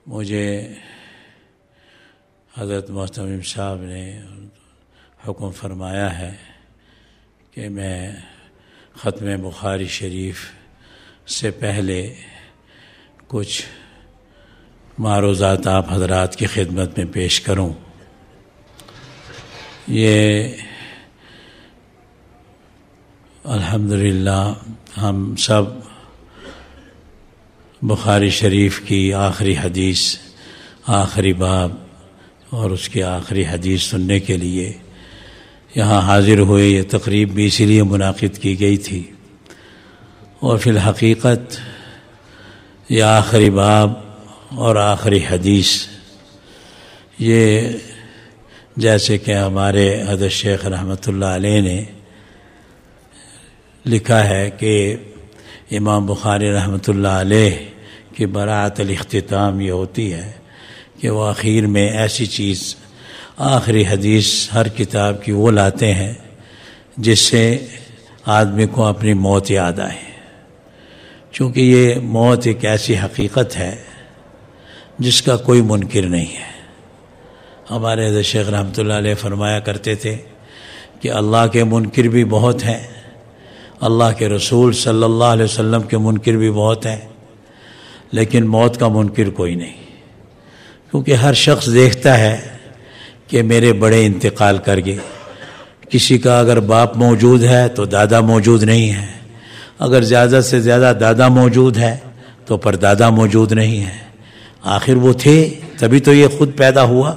مجھے حضرت محتمم صاحب نے حکم فرمایا ہے کہ میں ختم بخاری شریف سے پہلے کچھ معروضات آپ حضرات کی خدمت میں پیش کروں۔ یہ الحمدللہ ہم سب بخاری شریف کی آخری حدیث، آخری باب اور اس کی آخری حدیث سننے کے لیے یہاں حاضر ہوئے۔ یہ تقریب بھی اسی لیے منعقد کی گئی تھی، اور فی الحقیقت یہ آخری باب اور آخری حدیث یہ جیسے کہ ہمارے حضرت شیخ رحمۃ اللہ علیہ نے لکھا ہے کہ امام بخاری رحمۃ اللہ علیہ کی براعت الاختتام یہ ہوتی ہے کہ وہ آخر میں ایسی چیز آخری حدیث ہر کتاب کی وہ لاتے ہیں جس سے آدمی کو اپنی موت یاد آئے، چونکہ یہ موت ایک ایسی حقیقت ہے جس کا کوئی منکر نہیں ہے۔ ہمارے حضرت شیخ رحمۃ اللہ علیہ فرمایا کرتے تھے کہ اللہ کے منکر بھی بہت ہیں، اللہ کے رسول صلی اللہ علیہ وسلم کے منکر بھی بہت ہیں، لیکن موت کا منکر کوئی نہیں، کیونکہ ہر شخص دیکھتا ہے کہ میرے بڑے انتقال کر گئے۔ کسی کا اگر باپ موجود ہے تو دادا موجود نہیں ہے، اگر زیادہ سے زیادہ دادا موجود ہے تو پردادا موجود نہیں ہے۔ آخر وہ تھے تبھی تو یہ خود پیدا ہوا،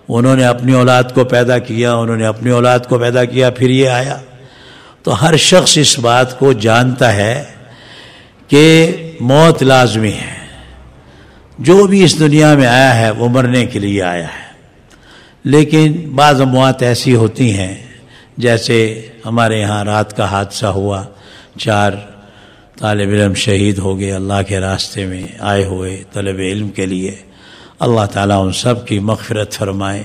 انہوں نے اپنی اولاد کو پیدا کیا، انہوں نے اپنی اولاد کو پیدا کیا، پھر یہ آیا۔ تو ہر شخص اس بات کو جانتا ہے کہ موت لازمی ہے، جو بھی اس دنیا میں آیا ہے وہ مرنے کے لیے آیا ہے۔ لیکن بعض اموات ایسی ہوتی ہیں، جیسے ہمارے یہاں رات کا حادثہ ہوا، 4 طالب علم شہید ہو گئے اللہ کے راستے میں آئے ہوئے طلب علم کے لیے۔ اللہ تعالیٰ ان سب کی مغفرت فرمائے،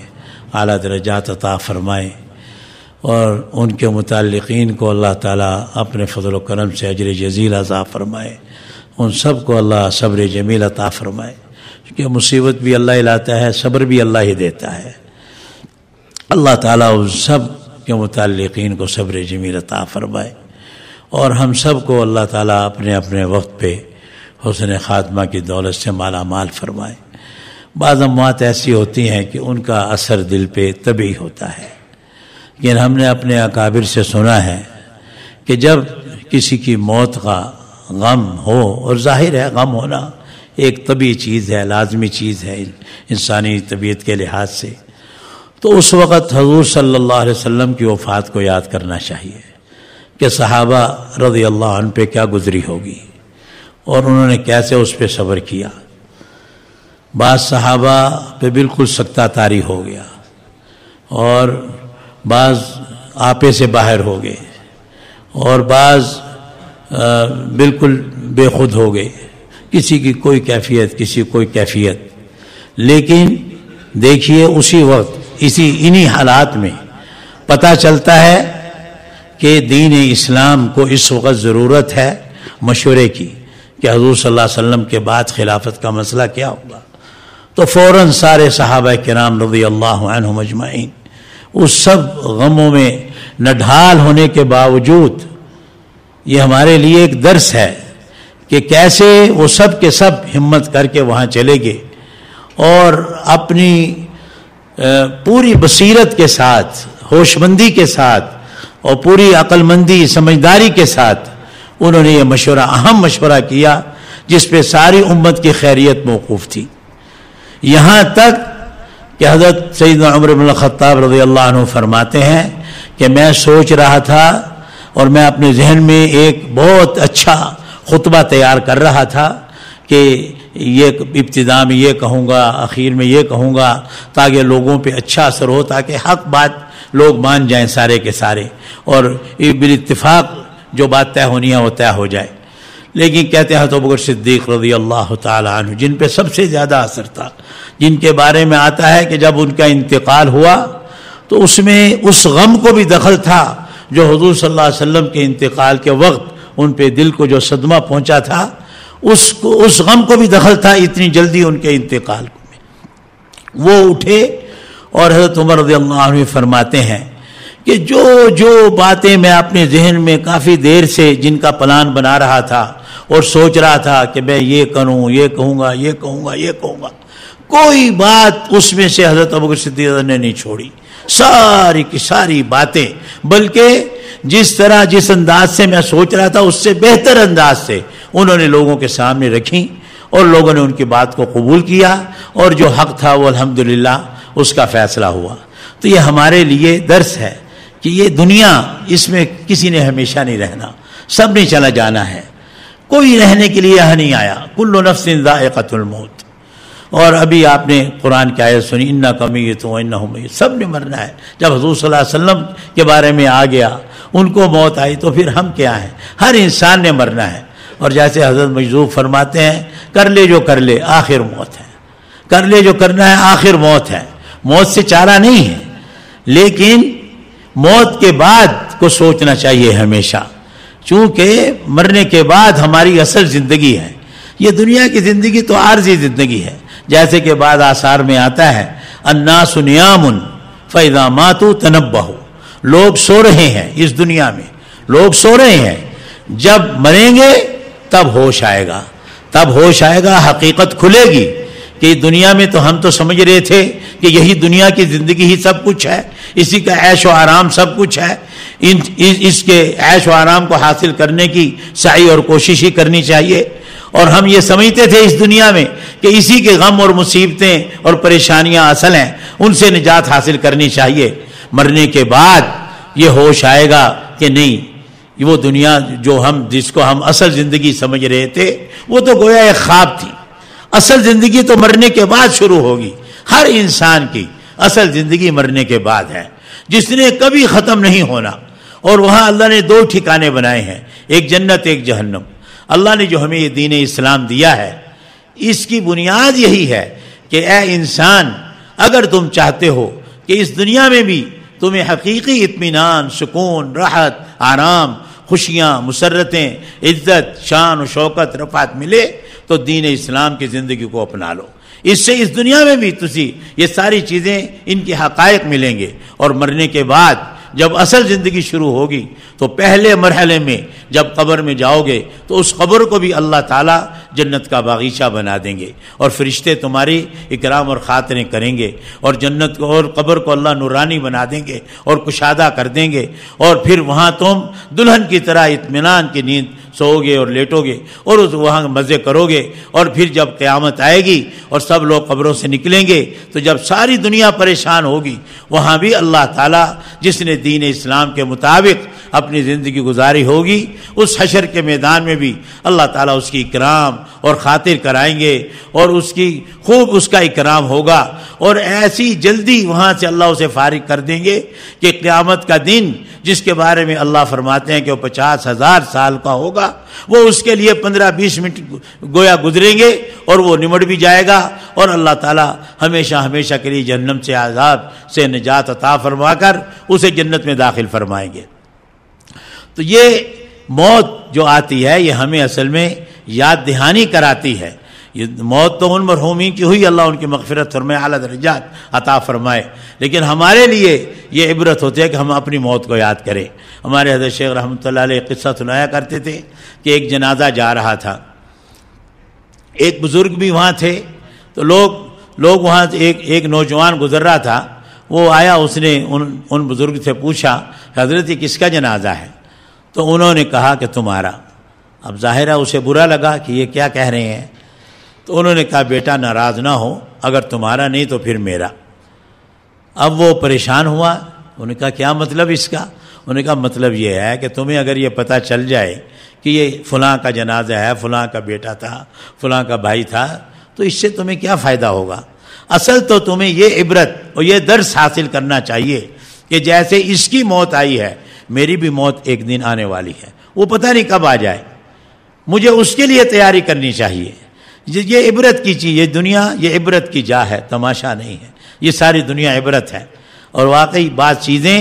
اعلیٰ درجات عطا فرمائے، اور ان کے متعلقین کو اللہ تعالیٰ اپنے فضل و کرم سے اجر جزیل عطا فرمائے، ان سب کو اللہ صبر جمیل عطا فرمائے، کیونکہ مصیبت بھی اللہ ہی لاتا ہے، صبر بھی اللہ ہی دیتا ہے۔ اللہ تعالیٰ ان سب کے متعلقین کو صبر جمیل عطا فرمائے، اور ہم سب کو اللہ تعالیٰ اپنے اپنے وقت پہ حسن خاتمہ کی دولت سے مالا مال فرمائے۔ بعض اموات ایسی ہوتی ہیں کہ ان کا اثر دل پہ طبعی ہوتا ہے، لیکن ہم نے اپنے اکابر سے سنا ہے کہ جب کسی کی موت کا غم ہو، اور ظاہر ہے غم ہونا ایک طبعی چیز ہے، لازمی چیز ہے انسانی طبیعت کے لحاظ سے، تو اس وقت حضور صلی اللہ علیہ وسلم کی وفات کو یاد کرنا چاہیے کہ صحابہ رضی اللہ عنہ پہ کیا گزری ہوگی اور انہوں نے کیسے اس پہ صبر کیا۔ بعض صحابہ پہ بالکل سکتہ طاری ہو گیا، اور بعض آپے سے باہر ہو گئے، اور بعض بالکل بے خود ہو گئے، کسی کی کوئی کیفیت، کسی کوئی کیفیت۔ لیکن دیکھیے اسی وقت انہی حالات میں پتہ چلتا ہے کہ دین اسلام کو اس وقت ضرورت ہے مشورے کی کہ حضور صلی اللہ علیہ وسلم کے بعد خلافت کا مسئلہ کیا ہوگا۔ تو فوراً سارے صحابہ کرام رضی اللہ عنہم اجمعین اس سب غموں میں نڈھال ہونے کے باوجود، یہ ہمارے لیے ایک درس ہے کہ کیسے وہ سب کے سب ہمت کر کے وہاں چلے گئے، اور اپنی پوری بصیرت کے ساتھ، ہوش مندی کے ساتھ، اور پوری عقل مندی سمجھداری کے ساتھ انہوں نے یہ مشورہ، اہم مشورہ کیا جس پہ ساری امت کی خیریت موقوف تھی۔ یہاں تک کہ حضرت سیدنا عمر بن الخطاب رضی اللہ عنہ فرماتے ہیں کہ میں سوچ رہا تھا اور میں اپنے ذہن میں ایک بہت اچھا خطبہ تیار کر رہا تھا کہ یہ ابتدا میں یہ کہوں گا، اخیر میں یہ کہوں گا، تاکہ لوگوں پہ اچھا اثر ہو، تاکہ حق بات لوگ مان جائیں سارے کے سارے، اور بالاتفاق جو بات طے ہونی ہے وہ طے ہو جائے۔ لیکن کہتے ہیں حضرت ابوبکر صدیق رضی اللہ تعالی عنہ، جن پہ سب سے زیادہ اثر تھا، جن کے بارے میں آتا ہے کہ جب ان کا انتقال ہوا تو اس میں اس غم کو بھی دخل تھا جو حضور صلی اللہ علیہ وسلم کے انتقال کے وقت ان پہ دل کو جو صدمہ پہنچا تھا، اس غم کو بھی دخل تھا اتنی جلدی ان کے انتقال میں۔ وہ اٹھے اور حضرت عمر رضی اللہ عنہ فرماتے ہیں کہ جو باتیں میں اپنے ذہن میں کافی دیر سے جن کا پلان بنا رہا تھا اور سوچ رہا تھا کہ میں یہ کروں، یہ کہوں گا، یہ کہوں گا، یہ کہوں گا، کوئی بات اس میں سے حضرت ابوبکر صدیق نے نہیں چھوڑی، ساری کی ساری باتیں، بلکہ جس انداز سے میں سوچ رہا تھا اس سے بہتر انداز سے انہوں نے لوگوں کے سامنے رکھی اور لوگوں نے ان کی بات کو قبول کیا، اور جو حق تھا وہ الحمدللہ اس کا فیصلہ ہوا۔ تو یہ ہمارے لیے درس ہے کہ یہ دنیا، اس میں کسی نے ہمیشہ نہیں رہنا، سب نے چلا جانا ہے، کوئی رہنے کے لیے یہاں نہیں آیا، کل نفس ذائقۃ الموت۔ اور ابھی آپ نے قرآن کی آیت سنی، انک میت وانہم میت، سب نے مرنا ہے۔ جب حضور صلی اللہ علیہ وسلم کے بارے میں آ گیا، ان کو موت آئی، تو پھر ہم کیا ہیں؟ ہر انسان نے مرنا ہے۔ اور جیسے حضرت مجذوب فرماتے ہیں، کر لے جو کر لے آخر موت ہے، کر لے جو کرنا ہے آخر موت ہے، موت سے چارہ نہیں ہے، لیکن موت کے بعد کو سوچنا چاہیے ہمیشہ، چونکہ مرنے کے بعد ہماری اصل زندگی ہے۔ یہ دنیا کی زندگی تو عارضی زندگی ہے، جیسے کہ بعض آثار میں آتا ہے، الناس نیام فاذا ماتوا تنبہوا، لوگ سو رہے ہیں، اس دنیا میں لوگ سو رہے ہیں، جب مریں گے تب ہوش آئے گا، تب ہوش آئے گا، حقیقت کھلے گی کہ دنیا میں تو ہم تو سمجھ رہے تھے کہ یہی دنیا کی زندگی ہی سب کچھ ہے، اسی کا عیش و آرام سب کچھ ہے، اس کے عیش و آرام کو حاصل کرنے کی سعی اور کوشش ہی کرنی چاہیے، اور ہم یہ سمجھتے تھے اس دنیا میں کہ اسی کے غم اور مصیبتیں اور پریشانیاں اصل ہیں، ان سے نجات حاصل کرنی چاہیے۔ مرنے کے بعد یہ ہوش آئے گا کہ نہیں، وہ دنیا جس کو ہم اصل زندگی سمجھ رہے تھے وہ تو گویا ایک خواب تھی، اصل زندگی تو مرنے کے بعد شروع ہوگی۔ ہر انسان کی اصل زندگی مرنے کے بعد ہے، جس نے کبھی ختم نہیں ہونا، اور وہاں اللہ نے دو ٹھکانے بنائے ہیں، ایک جنت ایک جہنم۔ اللہ نے جو ہمیں یہ دین اسلام دیا ہے، اس کی بنیاد یہی ہے کہ اے انسان، اگر تم چاہتے ہو کہ اس دنیا میں بھی تمہیں حقیقی اطمینان، سکون، راحت، آرام، خوشیاں، مسرتیں، عزت، شان و شوکت، رفعت ملے، تو دین اسلام کی زندگی کو اپنا لو۔ اس سے اس دنیا میں بھی یہ ساری چیزیں، ان کے حقائق ملیں گے، اور مرنے کے بعد جب اصل زندگی شروع ہوگی تو پہلے مرحلے میں جب قبر میں جاؤ گے تو اس قبر کو بھی اللہ تعالیٰ جنت کا باغیچہ بنا دیں گے، اور فرشتے تمہاری اکرام اور خاطریں کریں گے، اور جنت کو اور قبر کو اللہ نورانی بنا دیں گے اور کشادہ کر دیں گے، اور پھر وہاں تم دلہن کی طرح اطمینان کی نیند سو گے اور لیٹو گے اور وہاں مزے کرو گے۔ اور پھر جب قیامت آئے گی اور سب لوگ قبروں سے نکلیں گے، تو جب ساری دنیا پریشان ہوگی، وہاں بھی اللہ تعالیٰ جس نے دین اسلام کے مطابق اپنی زندگی گزاری ہوگی، اس حشر کے میدان میں بھی اللہ تعالیٰ اس کی اکرام اور خاطر کرائیں گے، اور اس کی خوب اس کا اکرام ہوگا، اور ایسی جلدی وہاں سے اللہ اسے فارغ کر دیں گے کہ قیامت کا دن جس کے بارے میں اللہ فرماتے ہیں کہ وہ 50,000 سال کا ہوگا، وہ اس کے لیے 15-20 منٹ گویا گزریں گے اور وہ نمٹ بھی جائے گا، اور اللہ تعالیٰ ہمیشہ ہمیشہ کے لیے جہنم سے عذاب سے نجات عطا فرما کر اسے جنت میں داخل فرمائیں گے۔ تو یہ موت جو آتی ہے، یہ ہمیں اصل میں یاد دہانی کراتی ہے۔ یہ موت تو ان مرحومین کی ہوئی، اللہ ان کی مغفرت فرمائے، اعلیٰ درجات عطا فرمائے، لیکن ہمارے لیے یہ عبرت ہوتی ہے کہ ہم اپنی موت کو یاد کریں۔ ہمارے حضرت شیخ رحمۃ اللہ علیہ قصہ سنایا کرتے تھے کہ ایک جنازہ جا رہا تھا، ایک بزرگ بھی وہاں تھے، تو لوگ وہاں ایک نوجوان گزر رہا تھا، وہ آیا، اس نے ان بزرگ سے پوچھا، حضرت یہ کس کا جنازہ ہے؟ تو انہوں نے کہا کہ تمہارا۔ اب ظاہر ہے اسے برا لگا کہ یہ کیا کہہ رہے ہیں، تو انہوں نے کہا بیٹا ناراض نہ ہو، اگر تمہارا نہیں تو پھر میرا۔ اب وہ پریشان ہوا، انہوں نے کہا کیا مطلب اس کا؟ انہوں نے کہا مطلب یہ ہے کہ تمہیں اگر یہ پتہ چل جائے کہ یہ فلاں کا جنازہ ہے، فلاں کا بیٹا تھا، فلاں کا بھائی تھا، تو اس سے تمہیں کیا فائدہ ہوگا؟ اصل تو تمہیں یہ عبرت اور یہ درس حاصل کرنا چاہیے کہ جیسے اس کی موت آئی ہے، میری بھی موت ایک دن آنے والی ہے، وہ پتہ نہیں کب آ جائے، مجھے اس کے لیے تیاری کرنی چاہیے۔ یہ عبرت کی چیز، یہ دنیا یہ عبرت کی جا ہے، تماشا نہیں ہے، یہ ساری دنیا عبرت ہے۔ اور واقعی بعض چیزیں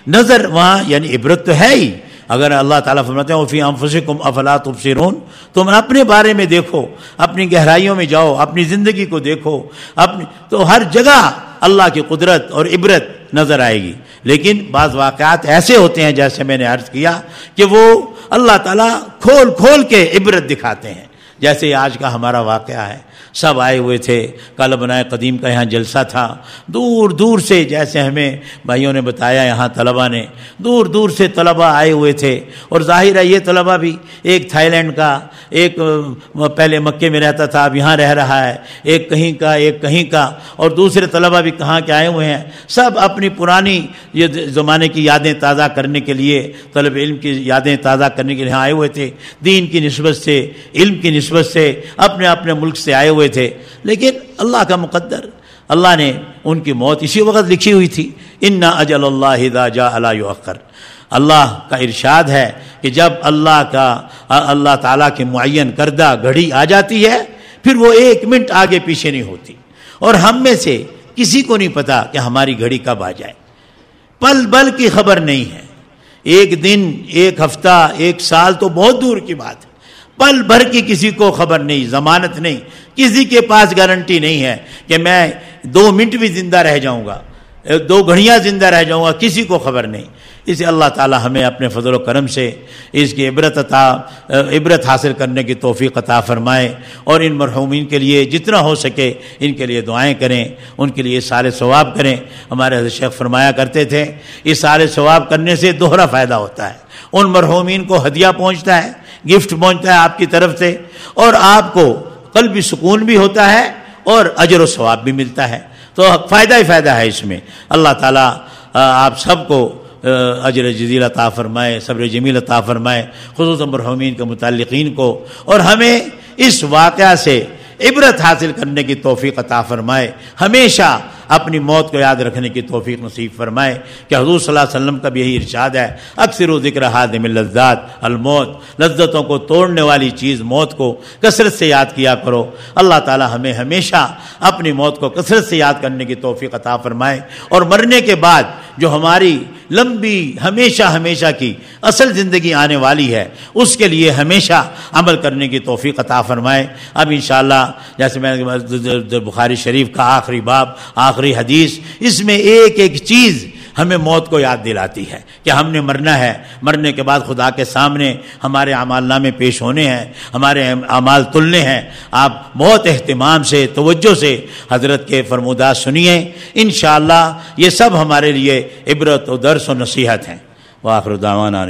نظر وہاں یعنی عبرت تو ہے ہی. اگر اللہ تعالیٰ فرماتے ہیں وفی انفسکم افلا تبصرون، تم اپنے بارے میں دیکھو، اپنی گہرائیوں میں جاؤ، اپنی زندگی کو دیکھو، تو ہر جگہ اللہ کی قدرت اور عبرت نظر آئے گی. لیکن بعض واقعات ایسے ہوتے ہیں جیسے میں نے عرض کیا کہ وہ اللہ تعالیٰ کھول کھول کے عبرت دکھاتے ہیں. جیسے آج کا ہمارا واقعہ ہے، سب آئے ہوئے تھے، کل بنائے قدیم کا یہاں جلسہ تھا، دور دور سے جیسے ہمیں بھائیوں نے بتایا یہاں طلباء نے دور دور سے طلباء آئے ہوئے تھے. اور ظاہر ہے یہ طلباء بھی ایک تھائی لینڈ کا، ایک پہلے مکے میں رہتا تھا اب یہاں رہ رہا ہے، ایک کہیں کا ایک کہیں کا، اور دوسرے طلباء بھی کہاں کے آئے ہوئے ہیں. سب اپنی پرانی یہ زمانے کی یادیں تازہ کرنے کے لیے، طلب علم کی یادیں تازہ کرنے کے لیے آئے ہوئے تھے، دین کی نسبت سے، علم کی نسبت سے، اپنے اپنے ملک سے آئے ہوئے تھے. لیکن اللہ کا مقدر، اللہ نے ان کی موت اسی وقت لکھی ہوئی تھی. ان اجل اللہ اذا جاء لا یؤخر. اللہ کا ارشاد ہے کہ جب اللہ تعالیٰ کی معین کردہ گھڑی آ جاتی ہے پھر وہ ایک منٹ آگے پیچھے نہیں ہوتی. اور ہم میں سے کسی کو نہیں پتا کہ ہماری گھڑی کب آ جائے. پل بل کی خبر نہیں ہے. ایک دن، ایک ہفتہ، ایک سال تو بہت دور کی بات ہے. پل بھر کی کسی کو خبر نہیں، ضمانت نہیں، کسی کے پاس گارنٹی نہیں ہے کہ میں 2 منٹ بھی زندہ رہ جاؤں گا، 2 گھڑیاں زندہ رہ جاؤں گا، کسی کو خبر نہیں. اسے اللہ تعالی ہمیں اپنے فضل و کرم سے اس کی عبرت حاصل کرنے کی توفیق عطا فرمائے. اور ان مرحومین کے لیے جتنا ہو سکے ان کے لیے دعائیں کریں، ان کے لیے اصال ثواب کریں. ہمارے حضرت شیخ فرمایا کرتے تھے اصال ثواب کرنے سے دوہرا فائدہ ہوتا ہے. ان مرحومین کو ہدیہ پہنچتا ہے، گفٹ پہنچتا ہے آپ کی طرف سے، اور آپ کو قلبی سکون بھی ہوتا ہے اور اجر و ثواب بھی ملتا ہے. تو فائدہ ہی فائدہ ہے اس میں. اللہ تعالیٰ آپ سب کو اجر جزیل عطا فرمائے، صبر جمیل عطا فرمائے، خصوصاً مرحومین کے متعلقین کو، اور ہمیں اس واقعہ سے عبرت حاصل کرنے کی توفیق عطا فرمائے. ہمیشہ اپنی موت کو یاد رکھنے کی توفیق نصیب فرمائے کہ حضور صلی اللہ علیہ وسلم کا بھی یہی ارشاد ہے اکثر ذکر حادم اللذات الموت، لذتوں کو توڑنے والی چیز موت کو کثرت سے یاد کیا کرو. اللہ تعالی ہمیں ہمیشہ اپنی موت کو کثرت سے یاد کرنے کی توفیق عطا فرمائے، اور مرنے کے بعد جو ہماری لمبی ہمیشہ کی اصل زندگی آنے والی ہے اس کے لیے ہمیشہ عمل کرنے کی توفیق عطا فرمائے. اب انشاءاللہ جیسے میں بخاری شریف کا آخری باب، آخری حدیث، اس میں ایک ایک چیز ہمیں موت کو یاد دلاتی ہے کہ ہم نے مرنا ہے. مرنے کے بعد خدا کے سامنے ہمارے اعمال نامے پیش ہونے ہیں، ہمارے اعمال تلنے ہیں. آپ بہت اہتمام سے، توجہ سے حضرت کے فرمودات سنیے. انشاءاللہ یہ سب ہمارے لیے عبرت و درس و نصیحت ہیں. وآخر دعوانا